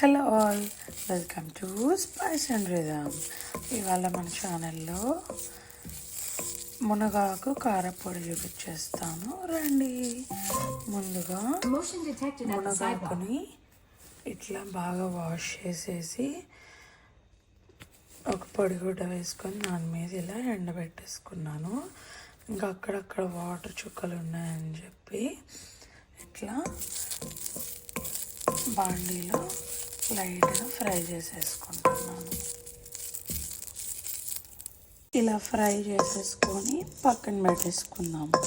Hello all, welcome to Spice and rhythm. ఇవాళ మన ఛానల్లో మునగాకు కారపొడి చూపించేస్తాను రండి. ముందుగా మునగాకుని ఇట్లా బాగా వాష్ చేసేసి ఒక పొడిగుడ్డ వేసుకొని దాని మీద ఇలా ఎండబెట్టేసుకున్నాను. ఇంకా అక్కడక్కడ వాటర్ చుక్కలు ఉన్నాయని చెప్పి ఇట్లా బాండీలో లైట్గా ఫ్రై చేసేసుకుంటున్నాను. ఇలా ఫ్రై చేసేసుకొని పక్కన పెట్టేసుకుందాము.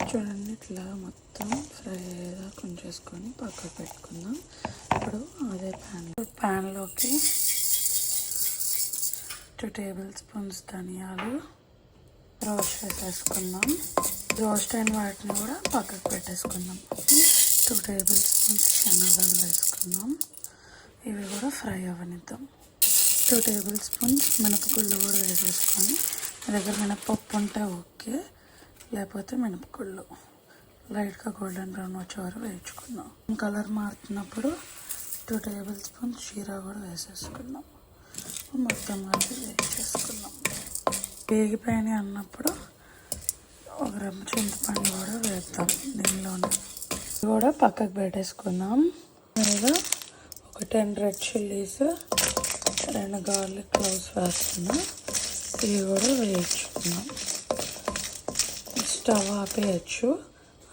చూడండి, ఇట్లా మొత్తం ఫ్రై అయ్యేదాకా ఉంచేసుకొని పక్కకు పెట్టుకుందాం. ఇప్పుడు అదే ప్యాన్లోకి 2 టేబుల్ స్పూన్స్ ధనియాలు రోస్ట్ చేసేసుకుందాం. రోస్ట్ అయిన వాటిని కూడా పక్కకు పెట్టేసుకుందాం. 2 టేబుల్ స్పూన్స్ శనగలు వేసుకుందాం. ఇవి కూడా ఫ్రై అవ్వనిద్దాం. 2 టేబుల్ స్పూన్స్ మినపగుళ్ళు కూడా వేసేసుకొని, మీ దగ్గర మినపప్పు ఉంటే ఓకే, లేకపోతే మినపగుళ్ళు లైట్గా గోల్డెన్ బ్రౌన్ వచ్చే వరకు వేయించుకుందాం. కలర్ మారుతున్నప్పుడు 2 టేబుల్ స్పూన్స్ జీరా కూడా వేసేసుకుందాం. మొత్తం కలిపి వేయించేసుకుందాం. వేగిపోయినాయి అన్నప్పుడు ఒక రెమ్మ చింతపండు కూడా వేద్దాం దీనిలోనే. కూడా పక్కకు పెట్టేసుకుందాం. లేదా ఒక 10 రెడ్ చిల్లీస్, 2 గార్లిక్ క్లోవ్స్ వేస్తున్నాం. ఇవి కూడా వేయించుకుందాం. స్టవ్ ఆపేయచ్చు,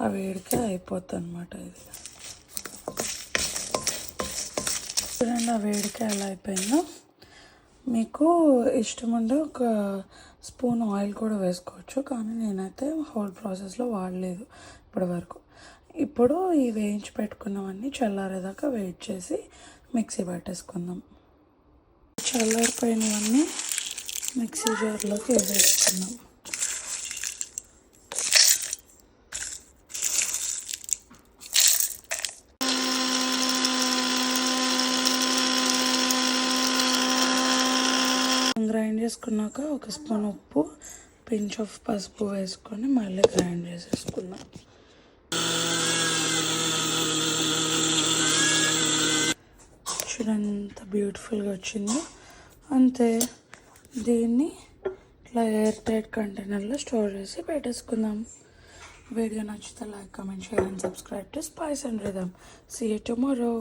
ఆ వేడికే అయిపోతుంది అన్నమాట. ఇది చూడండి, ఆ వేడికే ఎలా అయిపోయిందో. మీకు ఇష్టం ఉంటే ఒక స్పూన్ ఆయిల్ కూడా వేసుకోవచ్చు, కానీ నేనైతే హోల్ ప్రాసెస్లో వాడలేదు ఇప్పటి వరకు. ఇప్పుడు ఈ వేయించి పెట్టుకున్నవన్నీ చల్లారేదాకా వెయిట్ చేసి మిక్సీ పెట్టేసుకుందాం. చల్లారిపోయినవన్నీ మిక్సీ జార్లోకి వేసేసుకుందాం. గ్రైండ్ చేసుకున్నాక ఒక స్పూన్ ఉప్పు, పించ్ ఆఫ్ పసుపు వేసుకొని మళ్ళీ గ్రైండ్ చేసేసుకున్నాం. చూడండి ఎంత బ్యూటిఫుల్గా వచ్చిందో. అంతే, దీన్ని ఇట్లా ఎయిర్ టైట్ కంటైనర్లో స్టోర్ చేసి పెట్టేసుకుందాం. వీడియో నచ్చితే like, comment, share and subscribe to Spice and Rhythm. See you tomorrow.